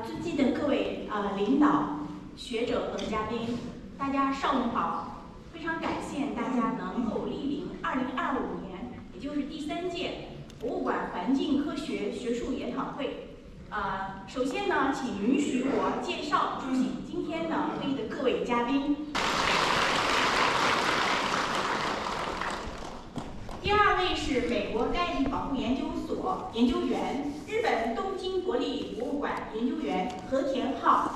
尊敬的各位领导、学者和嘉宾，大家上午好！非常感谢大家能够莅临2025年，也就是第3届博物馆环境科学学术研讨会。首先呢，请允许我介绍出席今天的会议的各位嘉宾。第2位是美国概率保护研究所研究员、日本东京国立博物馆研究员和田浩。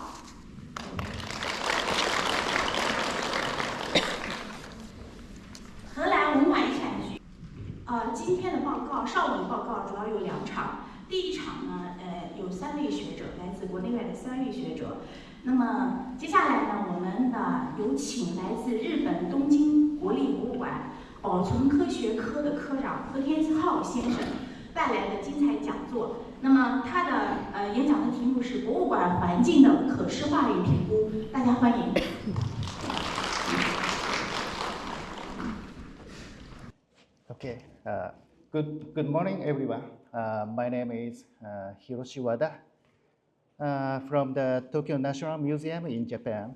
荷兰文化遗产局。今天的报告，上午的报告主要有2场。第1场呢，有3位学者，来自国内外的3位学者。那么接下来呢，我们有请来自日本东京国立博物馆保存科学科的科长和田浩先生带来的精彩讲座。那么他的演讲的题目是博物馆环境的可视化与评估，大家欢迎。Okay. Good morning, everyone. My name is Hiroshi Wada from the Tokyo National Museum in Japan.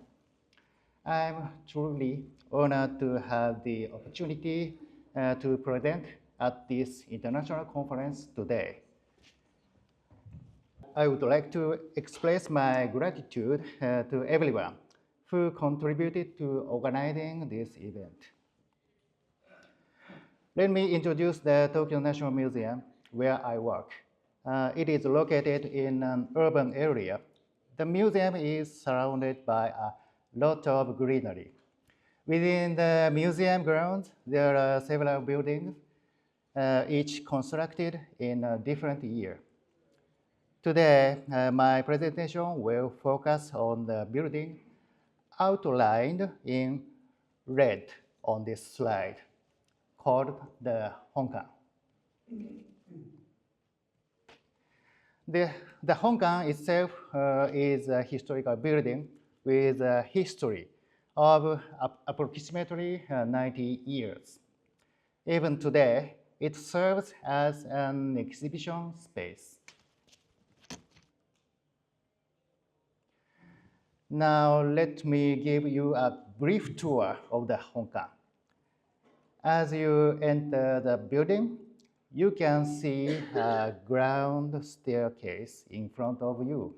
I'm truly honored to have the opportunity to present at this international conference today. I would like to express my gratitude to everyone who contributed to organizing this event. Let me introduce the Tokyo National Museum, where I work. It is located in an urban area. The museum is surrounded by a lot of greenery. Within the museum grounds, there are several buildings, each constructed in a different year. Today, my presentation will focus on the building outlined in red on this slide, called the Honkan. The Honkan itself is a historical building with a history of approximately 90 years. Even today, it serves as an exhibition space. Now, let me give you a brief tour of the Honkan. As you enter the building, you can see a ground staircase in front of you.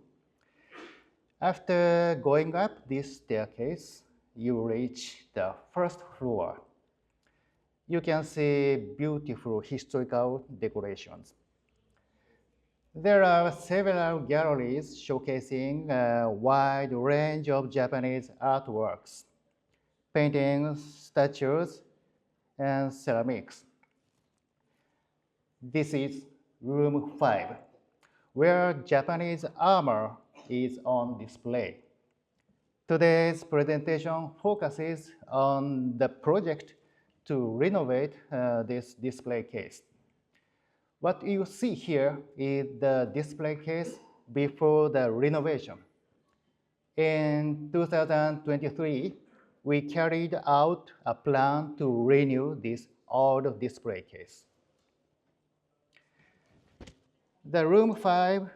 After going up this staircase, you reach the first floor. You can see beautiful historical decorations. There are several galleries showcasing a wide range of Japanese artworks, paintings, statues, and ceramics. This is room 5, where Japanese armor is on display. Today's presentation focuses on the project to renovate this display case. What you see here is the display case before the renovation. In 2023, we carried out a plan to renew this old display case. The room 5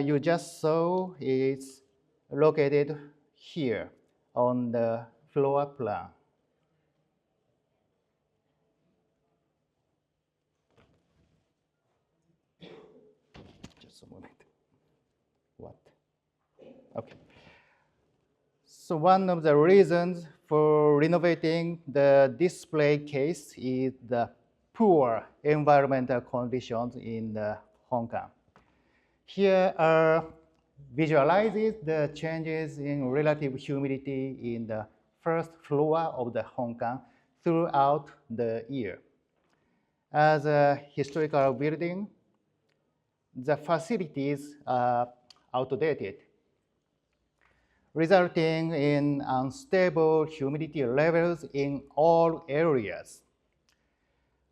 you just saw is located here on the floor plan. Just a moment. What? Okay. So one of the reasons for renovating the display case is the poor environmental conditions in the Honkan. Here visualizes the changes in relative humidity in the first floor of the Honkan throughout the year. As a historical building, the facilities are outdated, resulting in unstable humidity levels in all areas.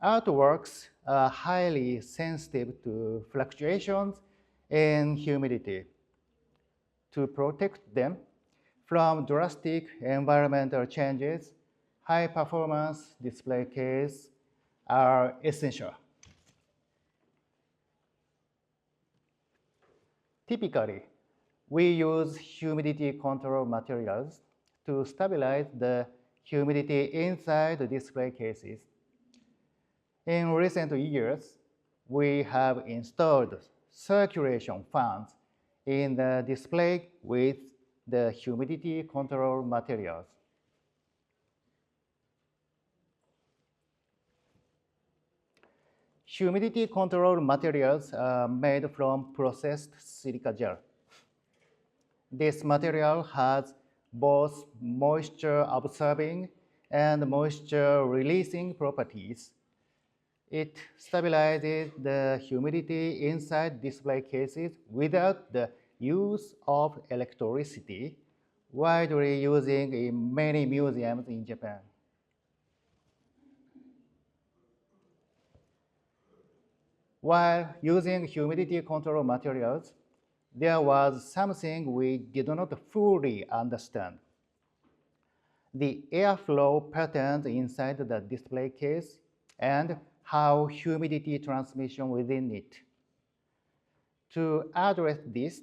Artworks are highly sensitive to fluctuations in humidity. To protect them from drastic environmental changes, high-performance display cases are essential. Typically, We use humidity control materials to stabilize the humidity inside the display cases. In recent years, we have installed circulation fans in the display with the humidity control materials. Humidity control materials are made from processed silica gel. This material has both moisture absorbing and moisture releasing properties. It stabilizes the humidity inside display cases without the use of electricity, widely used in many museums in Japan. While using humidity control materials, there was something we did not fully understand. The airflow patterns inside the display case and how humidity transmission within it. To address this,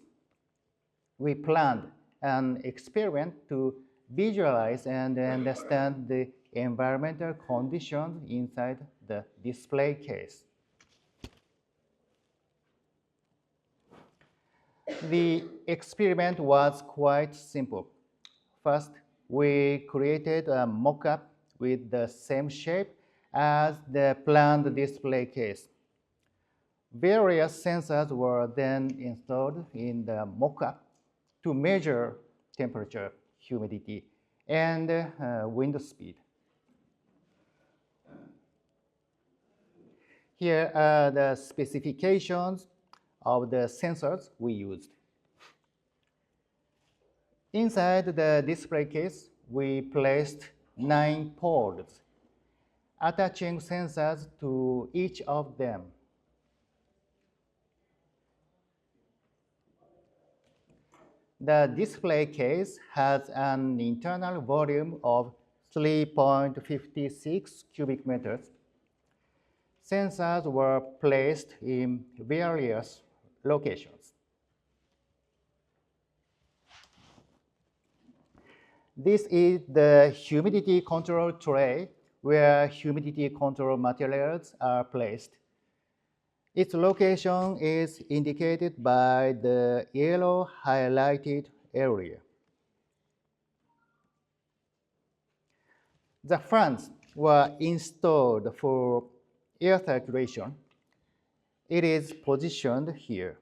we planned an experiment to visualize and understand the environmental conditions inside the display case. The experiment was quite simple. First, we created a mock-up with the same shape as the planned display case. Various sensors were then installed in the mock-up to measure temperature, humidity, and wind speed. Here are the specifications of the sensors we used. Inside the display case, we placed 9 pods, attaching sensors to each of them. The display case has an internal volume of 3.56 cubic meters. Sensors were placed in various locations. This is the humidity control tray where humidity control materials are placed. Its location is indicated by the yellow highlighted area. The fans were installed for air circulation. It is positioned here.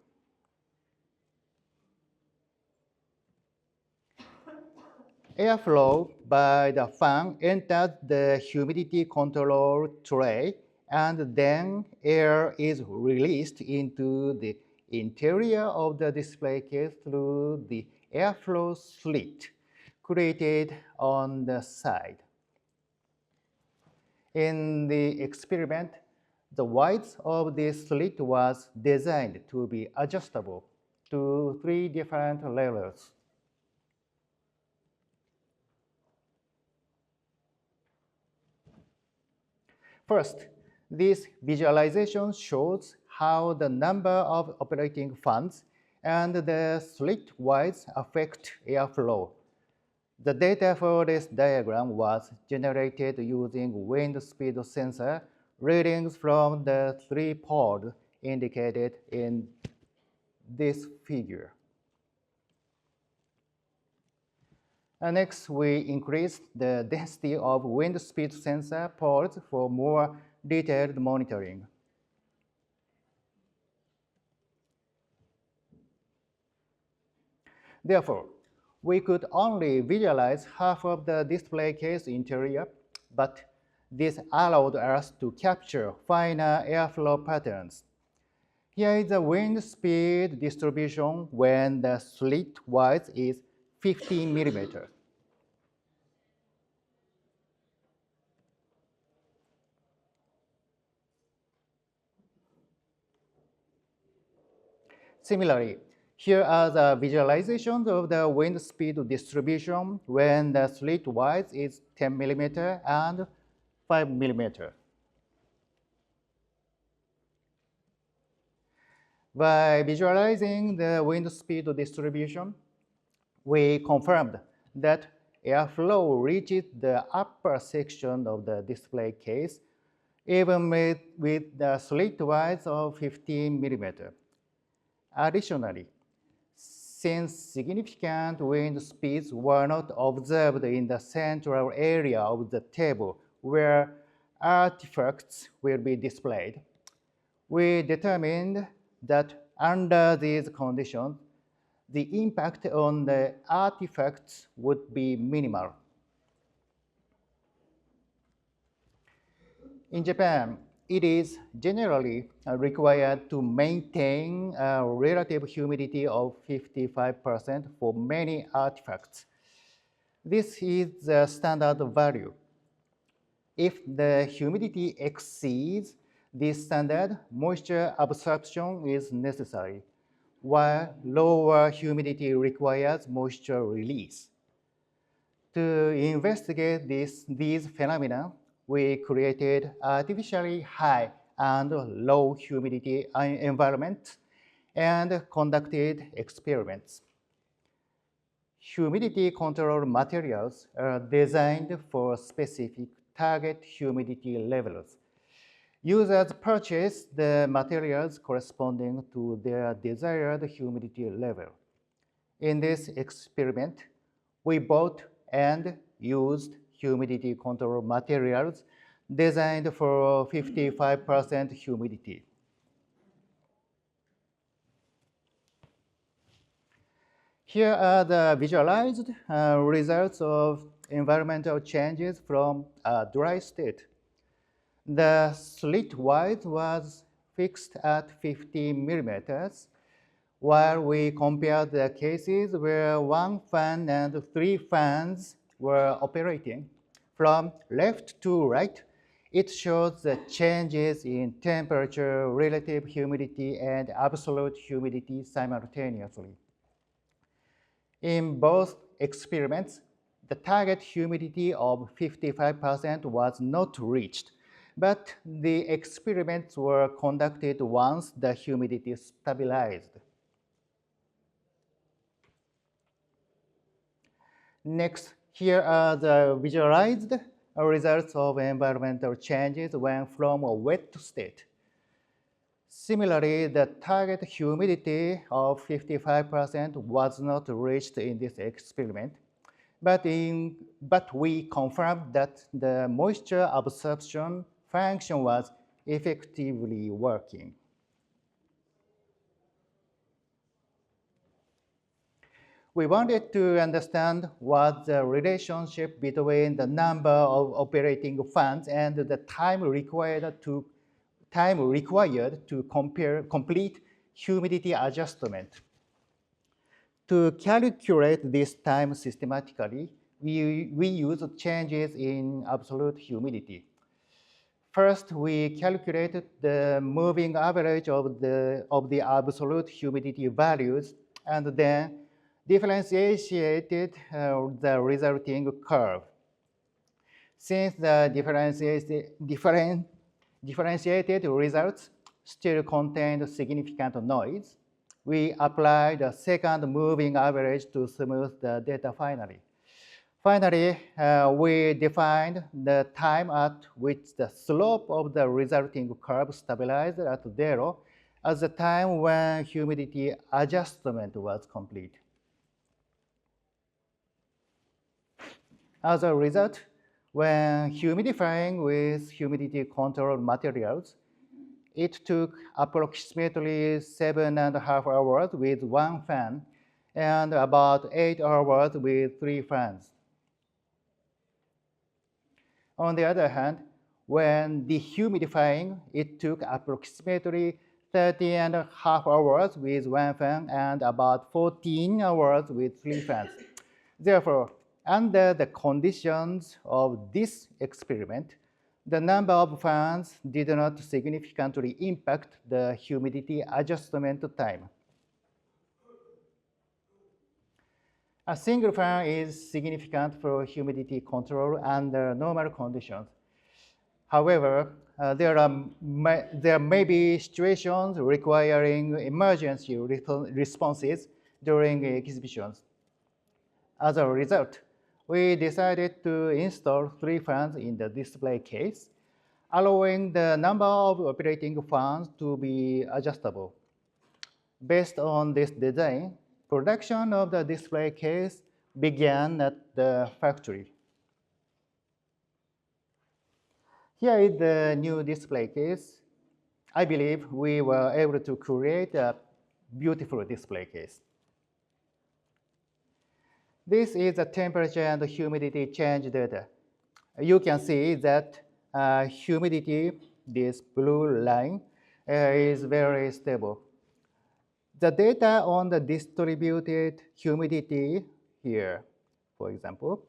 Airflow by the fan enters the humidity control tray, and then air is released into the interior of the display case through the airflow slit created on the side. In the experiment, the width of this slit was designed to be adjustable to 3 different levels. First, this visualization shows how the number of operating fans and the slit width affect airflow. The data for this diagram was generated using wind speed sensor readings from the 3 pods indicated in this figure. And next, we increased the density of wind speed sensor pods for more detailed monitoring. Therefore, we could only visualize half of the display case interior, but this allowed us to capture finer airflow patterns. Here is the wind speed distribution when the slit width is 15 millimeters. Similarly, here are the visualizations of the wind speed distribution when the slit width is 10 millimeter and 5 millimeter. By visualizing the wind speed distribution, we confirmed that airflow reaches the upper section of the display case, even with the slit width of 15 millimeters. Additionally, since significant wind speeds were not observed in the central area of the table where artifacts will be displayed, we determined that under these conditions, the impact on the artifacts would be minimal. In Japan, it is generally required to maintain a relative humidity of 55% for many artifacts. This is the standard value. If the humidity exceeds this standard, moisture absorption is necessary, while lower humidity requires moisture release. To investigate these phenomena, we created artificially high and low humidity environments and conducted experiments. Humidity control materials are designed for specific target humidity levels. Users purchase the materials corresponding to their desired humidity level. In this experiment, we bought and used humidity control materials designed for 55% humidity. Here are the visualized results of environmental changes from a dry state. The slit width was fixed at 50 millimeters, while we compared the cases where 1 fan and 3 fans were operating. From left to right, it shows the changes in temperature, relative humidity, and absolute humidity simultaneously. In both experiments, the target humidity of 55% was not reached, but the experiments were conducted once the humidity stabilized. Next, here are the visualized results of environmental changes when from a wet state. Similarly, the target humidity of 55% was not reached in this experiment, but we confirmed that the moisture absorption function was effectively working. We wanted to understand what the relationship between the number of operating fans and the time required to complete humidity adjustment. To calculate this time systematically, we use changes in absolute humidity. First, we calculated the moving average of the absolute humidity values and then differentiated the resulting curve. Since the differentiated results still contained significant noise, we applied a second moving average to smooth the data finally. Finally, we defined the time at which the slope of the resulting curve stabilized at 0 as the time when humidity adjustment was complete. As a result, when humidifying with humidity control materials, it took approximately 7.5 hours with 1 fan and about 8 hours with 3 fans. On the other hand, when dehumidifying, it took approximately 30.5 hours with 1 fan and about 14 hours with 3 fans. Therefore, under the conditions of this experiment, the number of fans did not significantly impact the humidity adjustment time. A single fan is significant for humidity control under normal conditions. However, there may be situations requiring emergency responses during exhibitions. As a result, we decided to install 3 fans in the display case, allowing the number of operating fans to be adjustable. Based on this design, production of the display case began at the factory. Here is the new display case. I believe we were able to create a beautiful display case. This is the temperature and humidity change data. You can see that humidity, this blue line, is very stable. The data on the distributed humidity here, for example,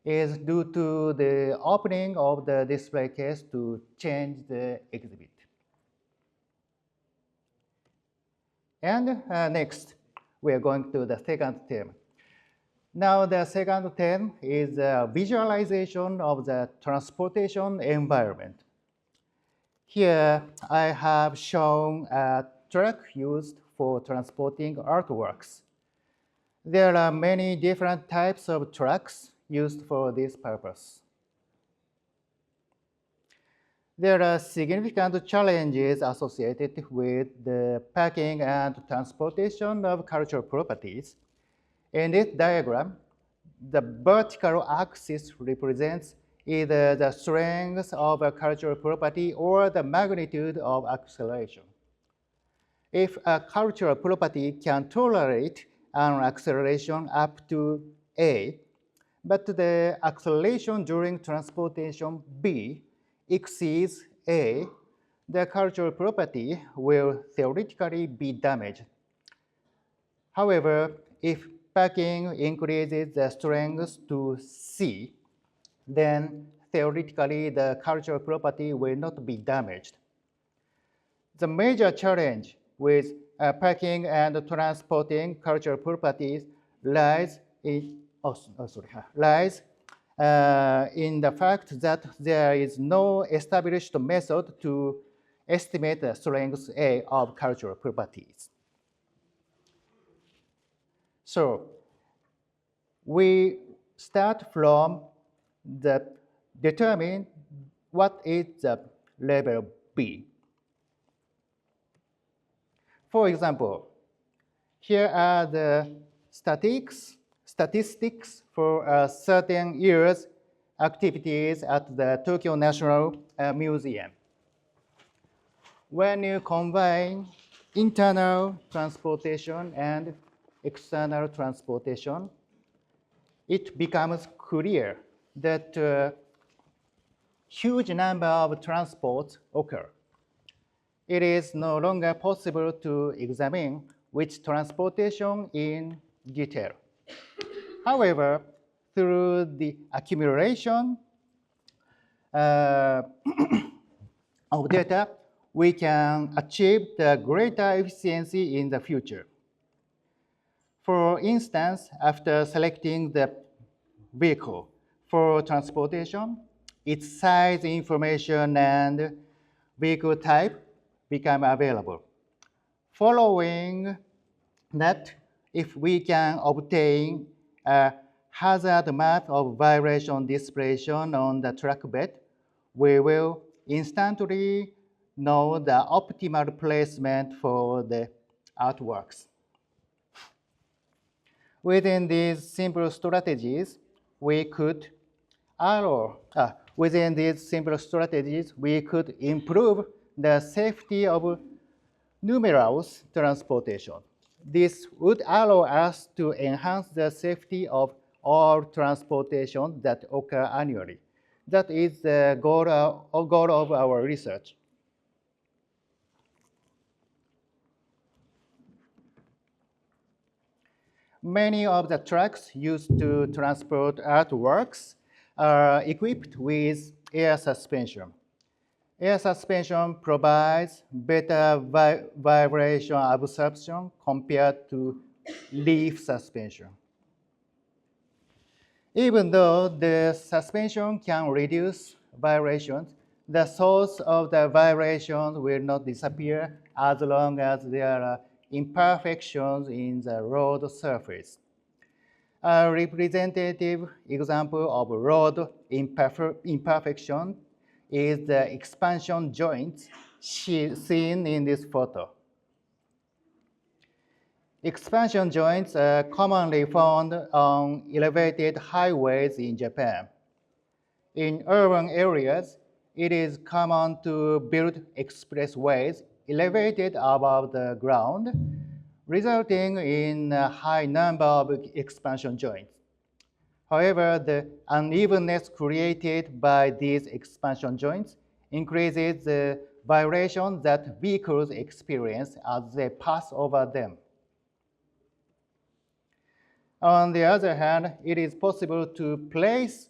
is due to the opening of the display case to change the exhibit. And next, we are going to the second term. Now, the second term is a visualization of the transportation environment. Here, I have shown a truck used for transporting artworks. There are many different types of trucks used for this purpose. There are significant challenges associated with the packing and transportation of cultural properties. In this diagram, the vertical axis represents either the strength of a cultural property or the magnitude of acceleration. If a cultural property can tolerate an acceleration up to A, but the acceleration during transportation B exceeds A, the cultural property will theoretically be damaged. However, if packing increases the strength to C, then theoretically the cultural property will not be damaged. The major challenge with packing and transporting cultural properties lies in the fact that there is no established method to estimate the strength A of cultural properties. So we start from determine what is the level B. For example, here are the statistics for a certain year's activities at the Tokyo National Museum. When you combine internal transportation and external transportation, it becomes clear that a huge number of transports occur. It is no longer possible to examine which transportation in detail. However, through the accumulation of data, we can achieve the greater efficiency in the future. For instance, after selecting the vehicle for transportation, its size information and vehicle type become available. Following that, if we can obtain a hazard map of vibration dissipation on the track bed, we will instantly know the optimal placement for the artworks. Within these simple strategies, we could improve the safety of numerous transportation. This would allow us to enhance the safety of all transportation that occur annually. That is the goal of our research. Many of the trucks used to transport artworks are equipped with air suspension. Air suspension provides better vibration absorption compared to leaf suspension. Even though the suspension can reduce vibrations, The source of the vibrations will not disappear as long as there are imperfections in the road surface. A representative example of road imperfection is the expansion joints seen in this photo. Expansion joints are commonly found on elevated highways in Japan. In urban areas, it is common to build expressways elevated above the ground, resulting in a high number of expansion joints. However, the unevenness created by these expansion joints increases the vibration that vehicles experience as they pass over them. On the other hand, it is impossible to place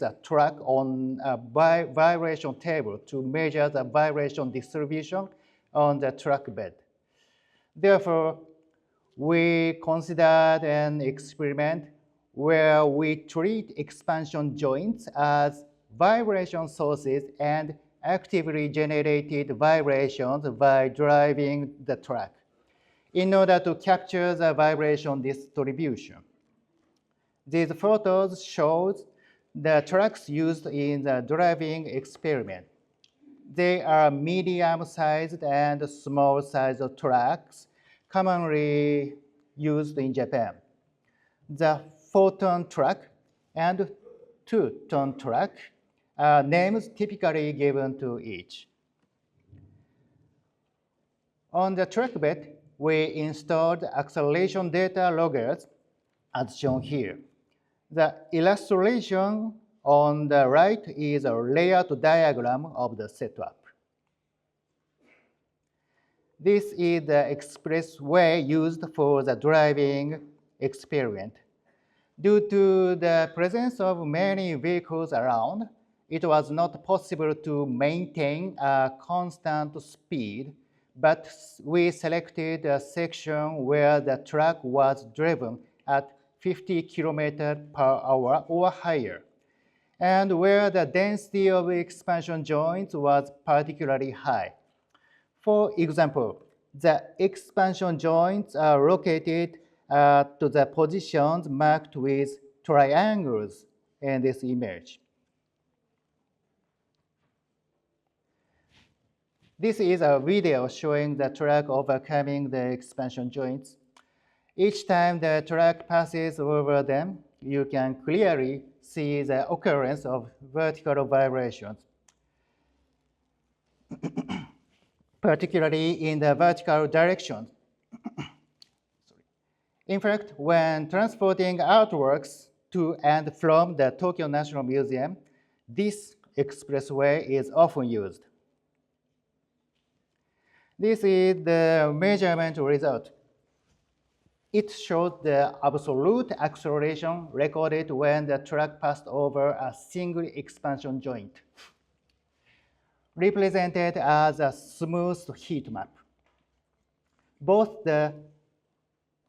a track on a vibration table to measure the vibration distribution on the track bed. Therefore, we considered an experiment where we treat expansion joints as vibration sources and actively generated vibrations by driving the track in order to capture the vibration distribution. These photos show the tracks used in the driving experiment. They are medium-sized and small-sized tracks commonly used in Japan. The 4-ton track and 2-ton track are names typically given to each. On the track bed, we installed acceleration data loggers as shown here. The illustration on the right is a layout diagram of the setup. This is the expressway used for the driving experiment. Due to the presence of many vehicles around, it was not possible to maintain a constant speed, but we selected a section where the track was driven at 50 kilometers per hour or higher, and where the density of expansion joints was particularly high. For example, the expansion joints are located to the positions marked with triangles in this image. This is a video showing the track overcoming the expansion joints. Each time the track passes over them, you can clearly see the occurrence of vertical vibrations, particularly in the vertical direction. In fact, when transporting artworks to and from the Tokyo National Museum, this expressway is often used. This is the measurement result. It shows the absolute acceleration recorded when the track passed over a single expansion joint, represented as a smooth heat map. Both the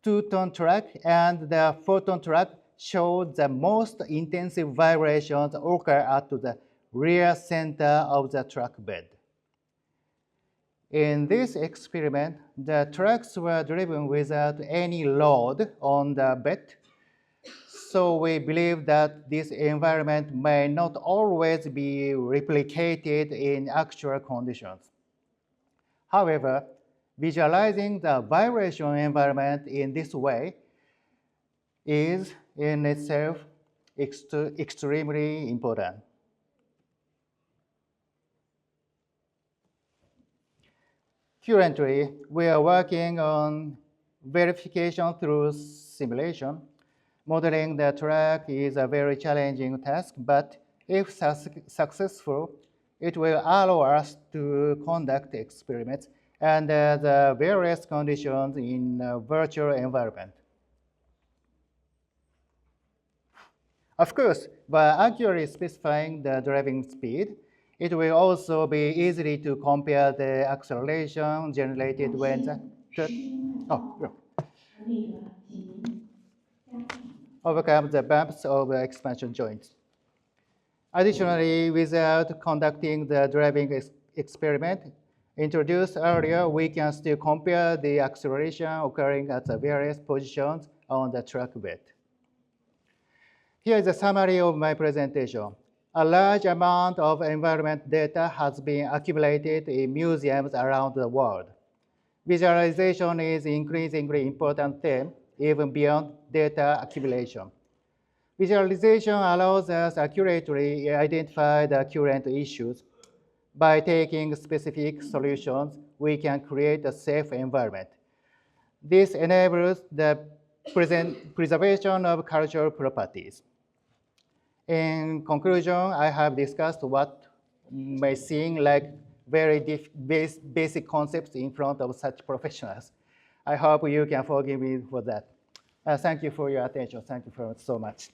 2-ton track and the 4-ton track show the most intensive vibrations occur at the rear center of the track bed. In this experiment, the tracks were driven without any load on the bed, so we believe that this environment may not always be replicated in actual conditions. However, visualizing the vibration environment in this way is in itself extremely important. Currently, we are working on verification through simulation. Modeling the track is a very challenging task, but if successful, it will allow us to conduct experiments under the various conditions in a virtual environment. Of course, by accurately specifying the driving speed, it will also be easy to compare the acceleration generated when overcome the bumps of expansion joints. Additionally, without conducting the driving experiment introduced earlier, we can still compare the acceleration occurring at the various positions on the track bed. Here is a summary of my presentation. A large amount of environment data has been accumulated in museums around the world. Visualization is an increasingly important theme, even beyond data accumulation. Visualization allows us accurately identify the current issues. By taking specific solutions, we can create a safe environment. This enables the preservation of cultural properties. In conclusion, I have discussed what may seem like very basic concepts in front of such professionals. I hope you can forgive me for that. Thank you for your attention. Thank you so much.